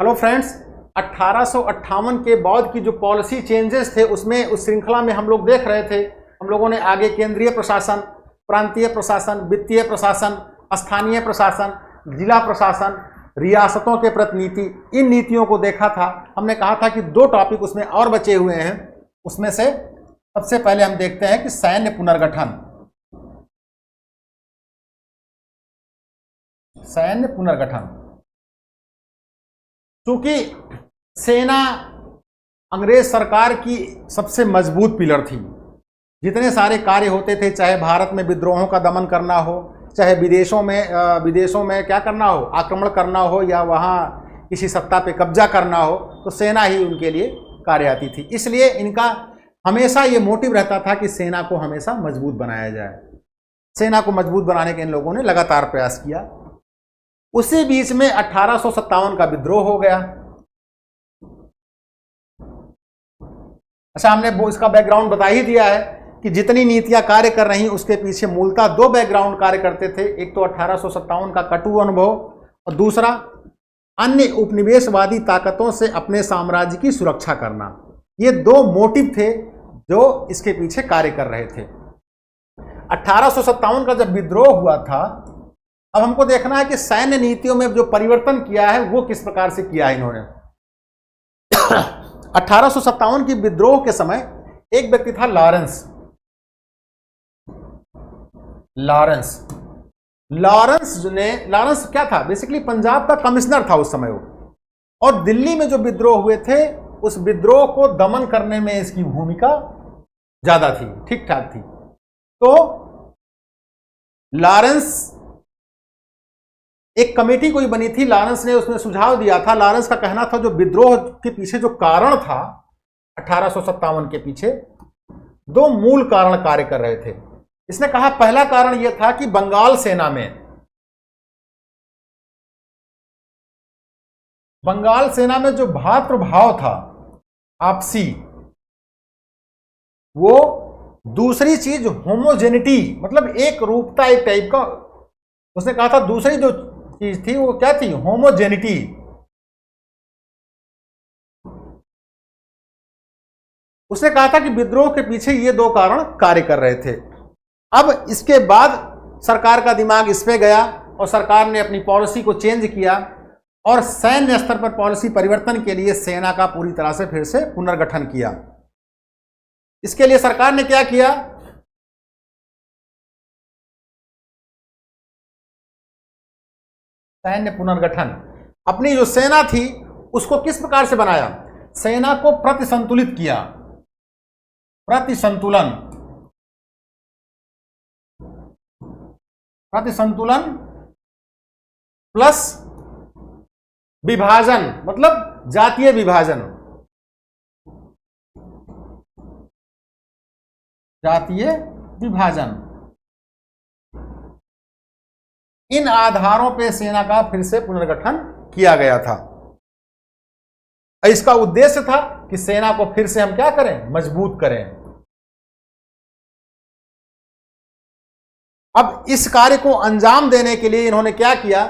Hello friends, 1858 के बाद की जो पॉलिसी चेंजेस थे उसमें उस श्रृंखला में हम लोग देख रहे थे। हम लोगों ने आगे केंद्रीय प्रशासन, प्रांतीय प्रशासन, वित्तीय प्रशासन, स्थानीय प्रशासन, जिला प्रशासन, रियासतों के प्रतिनिधि, इन नीतियों को देखा था। हमने कहा था कि दो टॉपिक उसमें और बचे हुए हैं। उसमें से सबसे पहले हम देखते हैं कि सैन्य पुनर्गठन। सैन्य पुनर्गठन, क्योंकि सेना अंग्रेज सरकार की सबसे मजबूत पिलर थी। जितने सारे कार्य होते थे, चाहे भारत में विद्रोहों का दमन करना हो, चाहे विदेशों में क्या करना हो, आक्रमण करना हो, या वहाँ किसी सत्ता पे कब्जा करना हो, तो सेना ही उनके लिए कार्य आती थी। इसलिए इनका हमेशा ये मोटिव रहता था कि सेना को हमेशा मजबूत बनाया जाए। सेना को मजबूत बनाने के इन लोगों ने लगातार प्रयास किया। उसी बीच में 1857 का विद्रोह हो गया। अच्छा, हमने वो इसका बैकग्राउंड बता ही दिया है कि जितनी नीतियां कार्य कर रही उसके पीछे मूलतः दो बैकग्राउंड कार्य करते थे। एक तो 1857 का कटु अनुभव, और दूसरा अन्य उपनिवेशवादी ताकतों से अपने साम्राज्य की सुरक्षा करना। ये दो मोटिव थे जो इसके पीछे कार्य कर रहे थे। 1857 का जब विद्रोह हुआ था, अब हमको देखना है कि सैन्य नीतियों में जो परिवर्तन किया है वो किस प्रकार से किया है इन्होंने। 1857 की विद्रोह के समय एक व्यक्ति था लॉरेंस। लॉरेंस क्या था? बेसिकली पंजाब का कमिश्नर था उस समय वो, और दिल्ली में जो विद्रोह हुए थे उस विद्रोह को दमन करने में इसकी भूमिका ज्यादा थी, ठीक ठाक थी। तो लॉरेंस, एक कमेटी कोई बनी थी, लॉरेंस ने उसमें सुझाव दिया था। लॉरेंस का कहना था जो विद्रोह के पीछे जो कारण था 1857 के पीछे, दो मूल कारण कार्य कर रहे थे। इसने कहा पहला कारण यह था कि बंगाल सेना में जो भातृभाव था आपसी, वो दूसरी चीज होमोजेनिटी, मतलब एक रूपता, एक टाइप का। उसने कहा था दूसरी जो चीज थी वो क्या थी? होमोजेनिटी। उसने कहा था कि विद्रोह के पीछे ये दो कारण कार्य कर रहे थे। अब इसके बाद सरकार का दिमाग इस पे गया और सरकार ने अपनी पॉलिसी को चेंज किया और सैन्य स्तर पर पॉलिसी परिवर्तन के लिए सेना का पूरी तरह से फिर से पुनर्गठन किया। इसके लिए सरकार ने क्या किया? सैन्य पुनर्गठन। अपनी जो सेना थी उसको किस प्रकार से बनाया? सेना को प्रतिसंतुलित किया। प्रतिसंतुलन प्लस विभाजन, मतलब जातीय विभाजन। इन आधारों पे सेना का फिर से पुनर्गठन किया गया था। इसका उद्देश्य था कि सेना को फिर से हम क्या करें? मजबूत करें। अब इस कार्य को अंजाम देने के लिए इन्होंने क्या किया?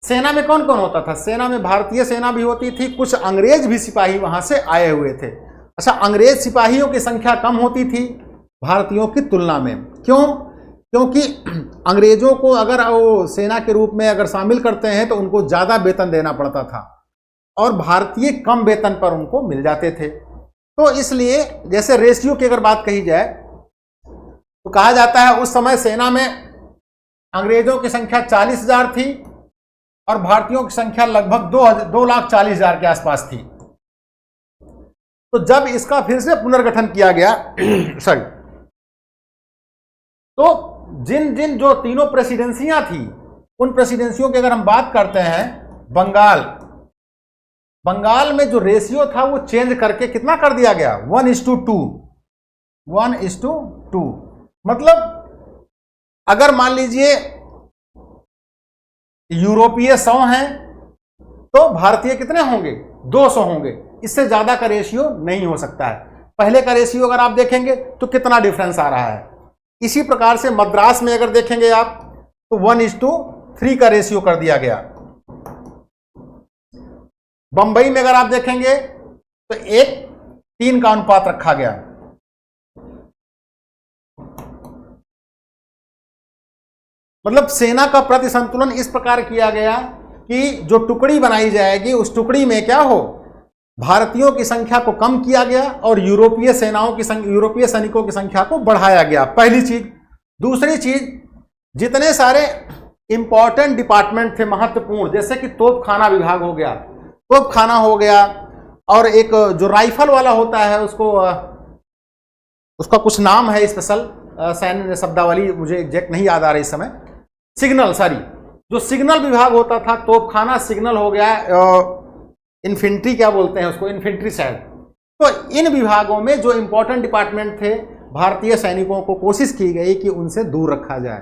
सेना में कौन कौन होता था? सेना में भारतीय सेना भी होती थी, कुछ अंग्रेज भी सिपाही वहां से आए हुए थे। अच्छा, अंग्रेज सिपाहियों की संख्या कम होती थी भारतीयों की तुलना में। क्यों? क्योंकि अंग्रेजों को अगर वो सेना के रूप में अगर शामिल करते हैं तो उनको ज्यादा वेतन देना पड़ता था और भारतीय कम वेतन पर उनको मिल जाते थे। तो इसलिए जैसे रेशियो की अगर बात कही जाए तो कहा जाता है उस समय सेना में अंग्रेजों की संख्या 40,000 थी और भारतीयों की संख्या लगभग 2,40,000 के आसपास थी। तो जब इसका फिर से पुनर्गठन किया गया तो जिन जो तीनों प्रेसिडेंसियां थी, उन प्रेसिडेंसियों की अगर हम बात करते हैं, बंगाल में जो रेशियो था वो चेंज करके कितना कर दिया गया? 1:2। मतलब अगर मान लीजिए यूरोपीय 100 हैं तो भारतीय कितने होंगे? 200 होंगे। इससे ज्यादा का रेशियो नहीं हो सकता है। पहले का रेशियो अगर आप देखेंगे तो कितना डिफरेंस आ रहा है। इसी प्रकार से मद्रास में अगर देखेंगे आप तो 1:3 का रेशियो कर दिया गया। बंबई में अगर आप देखेंगे तो 1:3 का अनुपात रखा गया। मतलब सेना का प्रति संतुलन इस प्रकार किया गया कि जो टुकड़ी बनाई जाएगी उस टुकड़ी में क्या हो, भारतीयों की संख्या को कम किया गया और यूरोपीय सैनिकों की संख्या को बढ़ाया गया, पहली चीज। दूसरी चीज, जितने सारे इंपॉर्टेंट डिपार्टमेंट थे महत्वपूर्ण, जैसे कि तोपखाना विभाग हो गया, तोपखाना हो गया, और एक जो राइफल वाला होता है उसका कुछ नाम है स्पेशल, सैन्य शब्दावली मुझे एग्जैक्ट नहीं याद आ रही इस समय, जो सिग्नल विभाग होता था, तोपखाना, सिग्नल हो गया, इन्फेंट्री क्या बोलते हैं उसको, इन्फेंट्री शायद। तो इन विभागों में जो इंपॉर्टेंट डिपार्टमेंट थे, भारतीय सैनिकों को कोशिश की गई कि उनसे दूर रखा जाए।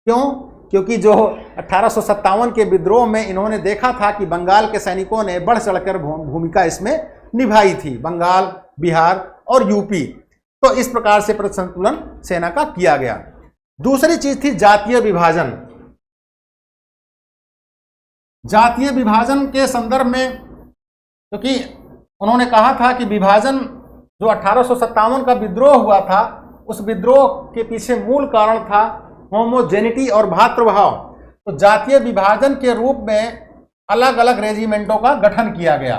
क्यों? क्योंकि जो 1857 के विद्रोह में इन्होंने देखा था कि बंगाल के सैनिकों ने बढ़ चढ़कर भूमिका इसमें निभाई थी, बंगाल, बिहार और यूपी। तो इस प्रकार से प्रतिसंतुलन सेना का किया गया। दूसरी चीज थी जातीय विभाजन। जातीय विभाजन के संदर्भ में, क्योंकि उन्होंने कहा था कि विभाजन, जो 1857 का विद्रोह हुआ था, उस विद्रोह के पीछे मूल कारण था होमोजेनिटी और भ्रातृभाव। तो जातीय विभाजन के रूप में अलग अलग रेजिमेंटों का गठन किया गया।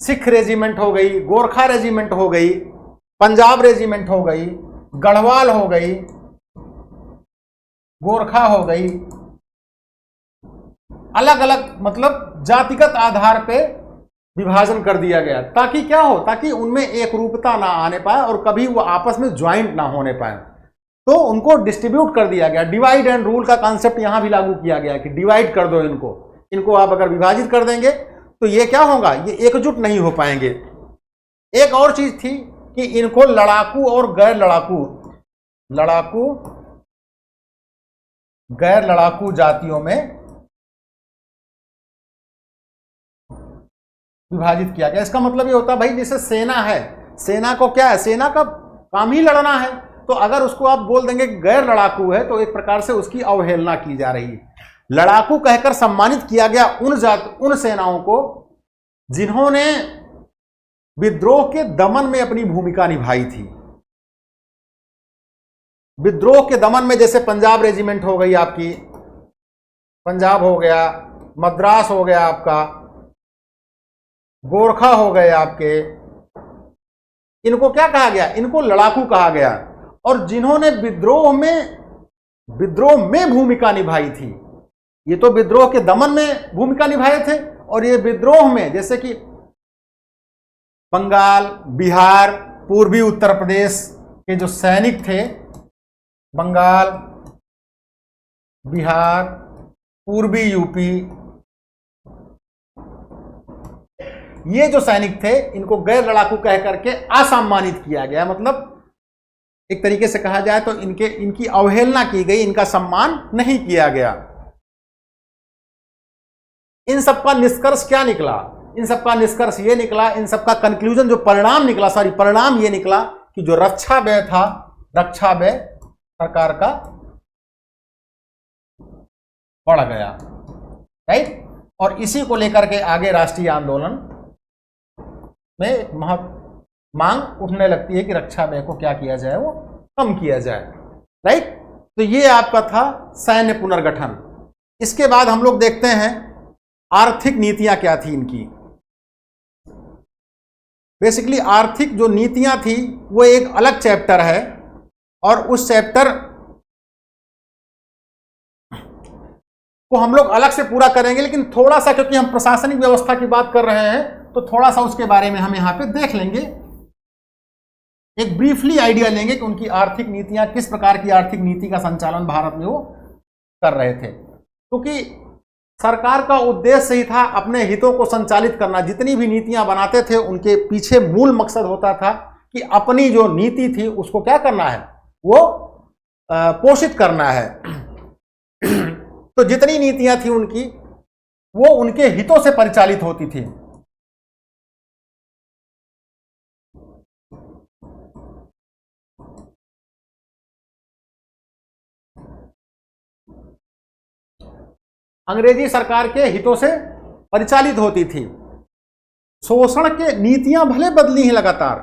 सिख रेजिमेंट हो गई, गोरखा रेजिमेंट हो गई, पंजाब रेजिमेंट हो गई, गढ़वाल हो गई, गोरखा हो गई, अलग अलग मतलब जातिगत आधार पे विभाजन कर दिया गया, ताकि क्या हो, ताकि उनमें एक रूपता ना आने पाए और कभी वो आपस में ज्वाइंट ना होने पाए। तो उनको डिस्ट्रीब्यूट कर दिया गया। डिवाइड एंड रूल का कॉन्सेप्ट यहां भी लागू किया गया कि डिवाइड कर दो इनको आप अगर विभाजित कर देंगे तो ये क्या होगा, ये एकजुट नहीं हो पाएंगे। एक और चीज थी कि इनको लड़ाकू और गैर लड़ाकू जातियों में विभाजित किया गया। इसका मतलब ये होता है भाई, जैसे सेना है, सेना को क्या है, सेना का काम ही लड़ना है, तो अगर उसको आप बोल देंगे गैर लड़ाकू है तो एक प्रकार से उसकी अवहेलना की जा रही है। लड़ाकू कहकर सम्मानित किया गया उन सेनाओं को जिन्होंने विद्रोह के दमन में अपनी भूमिका निभाई थी। विद्रोह के दमन में जैसे पंजाब रेजिमेंट हो गई आपकी, पंजाब हो गया, मद्रास हो गया आपका, गोरखा हो गए आपके, इनको क्या कहा गया, इनको लड़ाकू कहा गया। और जिन्होंने विद्रोह में भूमिका निभाई थी, ये तो विद्रोह के दमन में भूमिका निभाए थे, और ये विद्रोह में जैसे कि बंगाल, बिहार, पूर्वी उत्तर प्रदेश के जो सैनिक थे, बंगाल, बिहार, पूर्वी यूपी, ये जो सैनिक थे इनको गैर लड़ाकू कह करके असम्मानित किया गया। मतलब एक तरीके से कहा जाए तो इनकी अवहेलना की गई, इनका सम्मान नहीं किया गया। इन सबका निष्कर्ष क्या निकला? इन सबका निष्कर्ष ये निकला, इन सबका कंक्लूजन, जो परिणाम ये निकला कि जो रक्षा व्यय था, रक्षा व्यय सरकार का बढ़ गया, राइट। और इसी को लेकर के आगे राष्ट्रीय आंदोलन में मांग उठने लगती है कि रक्षा व्यय को क्या किया जाए, वो कम किया जाए, राइट। तो ये आपका था सैन्य पुनर्गठन। इसके बाद हम लोग देखते हैं आर्थिक नीतियां क्या थी इनकी। बेसिकली आर्थिक जो नीतियां थी वो एक अलग चैप्टर है, और उस चैप्टर को हम लोग अलग से पूरा करेंगे, लेकिन थोड़ा सा क्योंकि हम प्रशासनिक व्यवस्था की बात कर रहे हैं तो थोड़ा सा उसके बारे में हम यहाँ पे देख लेंगे, एक ब्रीफली आइडिया लेंगे कि उनकी आर्थिक नीतियां, किस प्रकार की आर्थिक नीति का संचालन भारत में वो कर रहे थे। क्योंकि सरकार का उद्देश्य ही था अपने हितों को संचालित करना। जितनी भी नीतियां बनाते थे उनके पीछे मूल मकसद होता था कि अपनी जो नीति थी उसको क्या करना है, वो पोषित करना है। तो जितनी नीतियां थी उनकी, वो उनके हितों से परिचालित होती थी। अंग्रेजी सरकार के हितों से परिचालित होती थी। शोषण के नीतियां भले बदली हैं लगातार,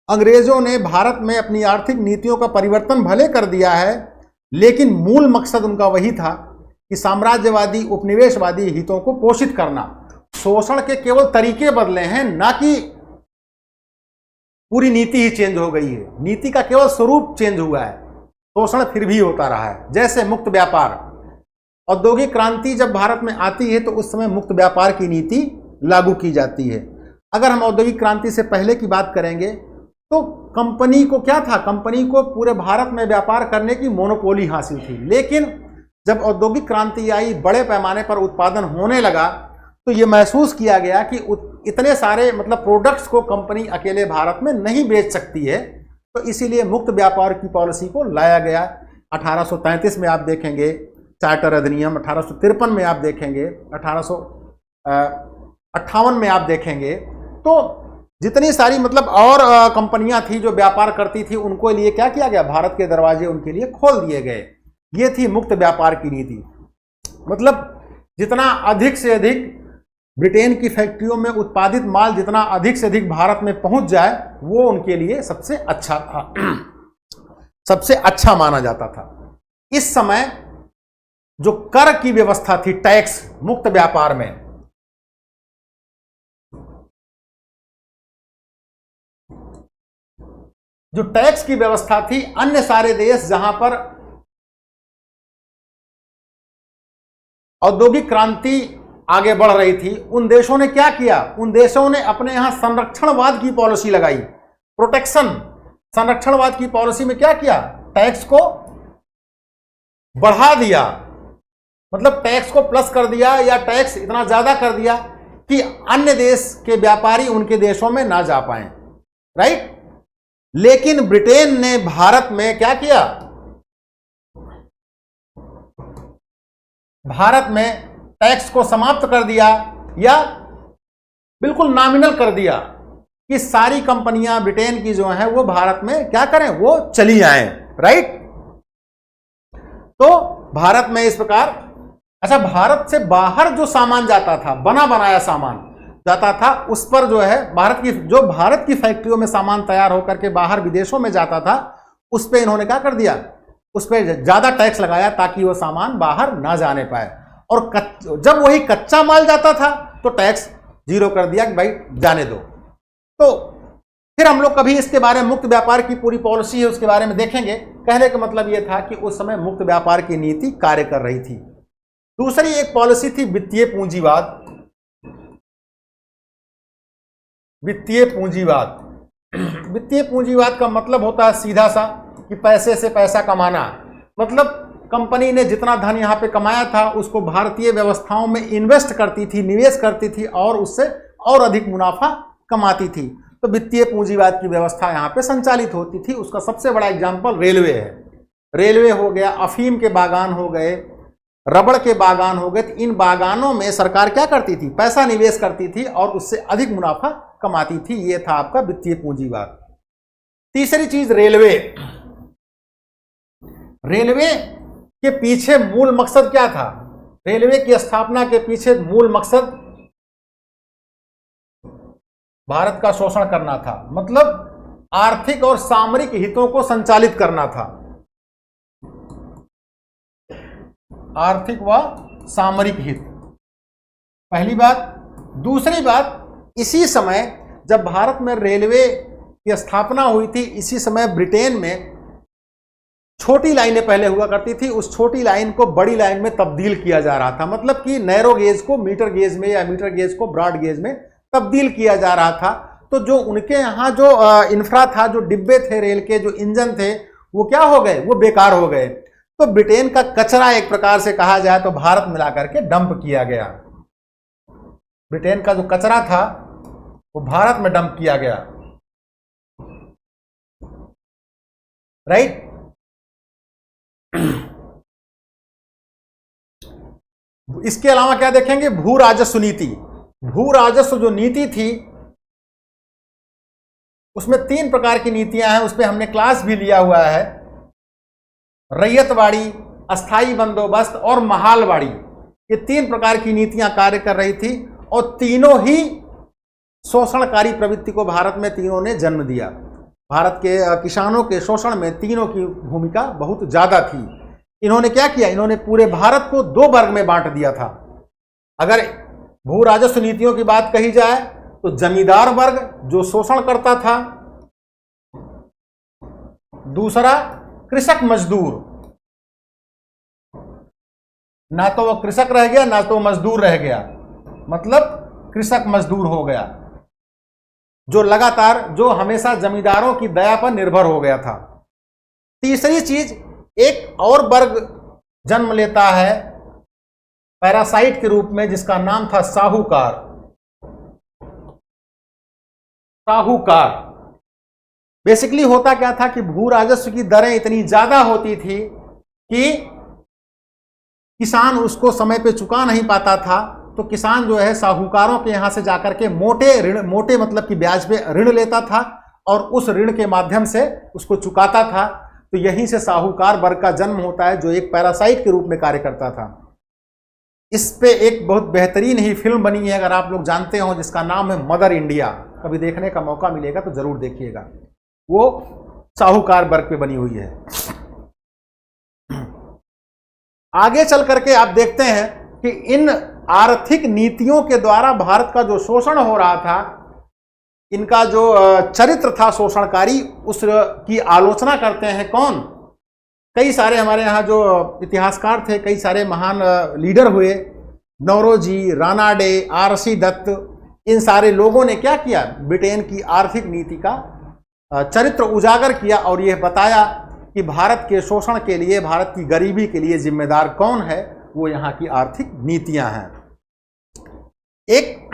अंग्रेजों ने भारत में अपनी आर्थिक नीतियों का परिवर्तन भले कर दिया है, लेकिन मूल मकसद उनका वही था कि साम्राज्यवादी उपनिवेशवादी हितों को पोषित करना। शोषण के केवल तरीके बदले हैं, ना कि पूरी नीति ही चेंज हो गई है। नीति का केवल स्वरूप चेंज हुआ है, शोषण फिर भी होता रहा है। जैसे मुक्त व्यापार, औद्योगिक क्रांति जब भारत में आती है तो उस समय मुक्त व्यापार की नीति लागू की जाती है। अगर हम औद्योगिक क्रांति से पहले की बात करेंगे तो कंपनी को क्या था, कंपनी को पूरे भारत में व्यापार करने की मोनोपोली हासिल थी। लेकिन जब औद्योगिक क्रांति आई, बड़े पैमाने पर उत्पादन होने लगा, तो ये महसूस किया गया कि इतने सारे प्रोडक्ट्स को कंपनी अकेले भारत में नहीं बेच सकती है, तो इसीलिए मुक्त व्यापार की पॉलिसी को लाया गया। 1833 में आप देखेंगे चार्टर अधिनियम, 1853 में आप देखेंगे, 1858 में आप देखेंगे। तो जितनी सारी और कंपनियां थी जो व्यापार करती थी, उनको लिए क्या किया गया, भारत के दरवाजे उनके लिए खोल दिए गए। ये थी मुक्त व्यापार की नीति। जितना अधिक से अधिक ब्रिटेन की फैक्ट्रियों में उत्पादित माल जितना अधिक से अधिक भारत में पहुंच जाए, वो उनके लिए सबसे अच्छा था, सबसे अच्छा माना जाता था। इस समय जो कर की व्यवस्था थी, टैक्स, मुक्त व्यापार में जो टैक्स की व्यवस्था थी, अन्य सारे देश जहां पर औद्योगिक क्रांति आगे बढ़ रही थी, उन देशों ने क्या किया, उन देशों ने अपने यहां संरक्षणवाद की पॉलिसी लगाई, प्रोटेक्शन। संरक्षणवाद की पॉलिसी में क्या किया, टैक्स को बढ़ा दिया, टैक्स को प्लस कर दिया, या टैक्स इतना ज्यादा कर दिया कि अन्य देश के व्यापारी उनके देशों में ना जा पाए, राइट। लेकिन ब्रिटेन ने भारत में क्या किया, भारत में टैक्स को समाप्त कर दिया, या बिल्कुल नॉमिनल कर दिया कि सारी कंपनियां ब्रिटेन की जो हैं वो भारत में क्या करें, वो चली आएं, राइट। तो भारत में इस प्रकार, अच्छा, भारत से बाहर जो सामान जाता था, बना बनाया सामान जाता था, उस पर जो है भारत की फैक्ट्रियों में सामान तैयार होकर के बाहर विदेशों में जाता था, उस पर इन्होंने क्या कर दिया, उस पर ज्यादा टैक्स लगाया ताकि वो सामान बाहर ना जाने पाए। और जब वही कच्चा माल जाता था तो टैक्स जीरो कर दिया कि भाई जाने दो। तो फिर हम लोग कभी इसके बारे में, मुक्त व्यापार की पूरी पॉलिसी है उसके बारे में देखेंगे। कहने का मतलब यह था कि उस समय मुक्त व्यापार की नीति कार्य कर रही थी। दूसरी एक पॉलिसी थी वित्तीय पूंजीवाद। वित्तीय पूंजीवाद, वित्तीय पूंजीवाद का मतलब होता है सीधा सा कि पैसे से पैसा कमाना। कंपनी ने जितना धन यहाँ पे कमाया था उसको भारतीय व्यवस्थाओं में इन्वेस्ट करती थी, निवेश करती थी, और उससे और अधिक मुनाफा कमाती थी। तो वित्तीय पूंजीवाद की व्यवस्था यहाँ पे संचालित होती थी। उसका सबसे बड़ा एग्जाम्पल रेलवे है। रेलवे हो गया, अफीम के बागान हो गए, रबड़ के बागान हो गए। तो इन बागानों में सरकार क्या करती थी, पैसा निवेश करती थी और उससे अधिक मुनाफा कमाती थी। ये था आपका वित्तीय पूंजीवाद। तीसरी चीज रेलवे। रेलवे के पीछे मूल मकसद क्या था, रेलवे की स्थापना के पीछे मूल मकसद भारत का शोषण करना था, आर्थिक और सामरिक हितों को संचालित करना था, आर्थिक व सामरिक हित, पहली बात। दूसरी बात, इसी समय जब भारत में रेलवे की स्थापना हुई थी, इसी समय ब्रिटेन में छोटी लाइनें पहले हुआ करती थी, उस छोटी लाइन को बड़ी लाइन में तब्दील किया जा रहा था। कि नैरो गेज को मीटर गेज में, या मीटर गेज को ब्रॉड गेज में तब्दील किया जा रहा था। तो जो उनके यहाँ जो इंफ्रा था, जो डिब्बे थे रेल के, जो इंजन थे, वो क्या हो गए, वो बेकार हो गए। तो ब्रिटेन का कचरा एक प्रकार से कहा जाए तो भारत मिला करके डंप किया गया। ब्रिटेन का जो कचरा था वो भारत में डंप किया गया, राइट। इसके अलावा क्या देखेंगे, भू राजस्व नीति। भू राजस्व जो नीति थी उसमें 3 प्रकार की नीतियां हैं, उस पर हमने क्लास भी लिया हुआ है। रैयतवाड़ी, अस्थाई बंदोबस्त और महालवाड़ी। ये 3 प्रकार की नीतियां कार्य कर रही थी और तीनों ही शोषणकारी प्रवृत्ति को भारत में तीनों ने जन्म दिया। भारत के किसानों के शोषण में तीनों की भूमिका बहुत ज्यादा थी। इन्होंने क्या किया, इन्होंने पूरे भारत को 2 वर्ग में बांट दिया था। अगर भू राजस्व नीतियों की बात कही जाए तो जमींदार वर्ग जो शोषण करता था, दूसरा कृषक मजदूर, ना तो वो कृषक रह गया ना तो मजदूर रह गया, मतलब कृषक मजदूर हो गया, जो हमेशा जमींदारों की दया पर निर्भर हो गया था। तीसरी चीज, एक और वर्ग जन्म लेता है पैरासाइट के रूप में, जिसका नाम था साहूकार। साहूकार बेसिकली होता क्या था कि भू राजस्व की दरें इतनी ज्यादा होती थी कि किसान उसको समय पे चुका नहीं पाता था, तो किसान जो है साहूकारों के यहां से जाकर के मोटे मतलब कि ब्याज पे ऋण लेता था और उस ऋण के माध्यम से उसको चुकाता था। तो यहीं से साहूकार वर्ग का जन्म होता है, जो एक पैरासाइट के रूप में कार्य करता था। इस पे एक बहुत बेहतरीन ही फिल्म बनी है, अगर आप लोग जानते हो, जिसका नाम है मदर इंडिया। कभी देखने का मौका मिलेगा तो जरूर देखिएगा, वो साहूकार वर्ग पे बनी हुई है। आगे चल करके आप देखते हैं कि इन आर्थिक नीतियों के द्वारा भारत का जो शोषण हो रहा था, इनका जो चरित्र था शोषणकारी, उसकी आलोचना करते हैं कौन? कई सारे हमारे यहाँ जो इतिहासकार थे, कई सारे महान लीडर हुए, नौरोजी, रानाडे, आरसी दत्त, इन सारे लोगों ने क्या किया, ब्रिटेन की आर्थिक नीति का चरित्र उजागर किया और यह बताया कि भारत के शोषण के लिए, भारत की गरीबी के लिए जिम्मेदार कौन है, वो यहाँ की आर्थिक नीतियां हैं। एक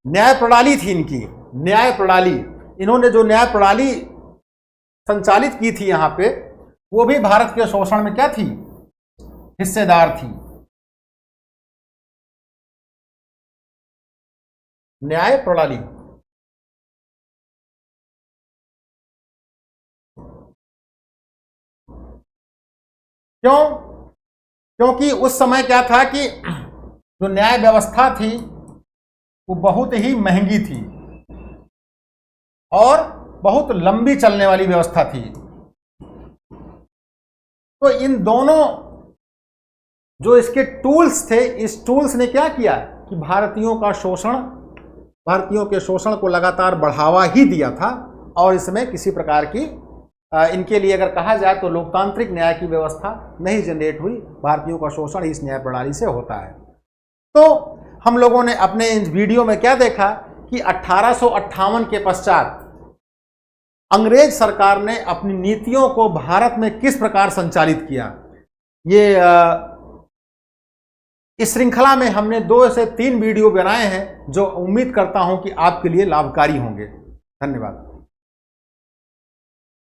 न्याय प्रणाली थी इनकी, न्याय प्रणाली। इन्होंने जो न्याय प्रणाली संचालित की थी यहाँ पे, वो भी भारत के शोषण में क्या थी, हिस्सेदार थी। न्याय प्रणाली क्यों? क्योंकि उस समय क्या था कि जो न्याय व्यवस्था थी वो बहुत ही महंगी थी और बहुत लंबी चलने वाली व्यवस्था थी। तो इन दोनों जो इसके टूल्स थे, इस टूल्स ने क्या किया कि भारतीयों के शोषण को लगातार बढ़ावा ही दिया था और इसमें किसी प्रकार की इनके लिए अगर कहा जाए तो लोकतांत्रिक न्याय की व्यवस्था नहीं जनरेट हुई। भारतीयों का शोषण इस न्याय प्रणाली से होता है। तो हम लोगों ने अपने इस वीडियो में क्या देखा कि 1858 के पश्चात अंग्रेज सरकार ने अपनी नीतियों को भारत में किस प्रकार संचालित किया। ये इस श्रृंखला में हमने 2 से 3 वीडियो बनाए हैं, जो उम्मीद करता हूं कि आपके लिए लाभकारी होंगे। धन्यवाद।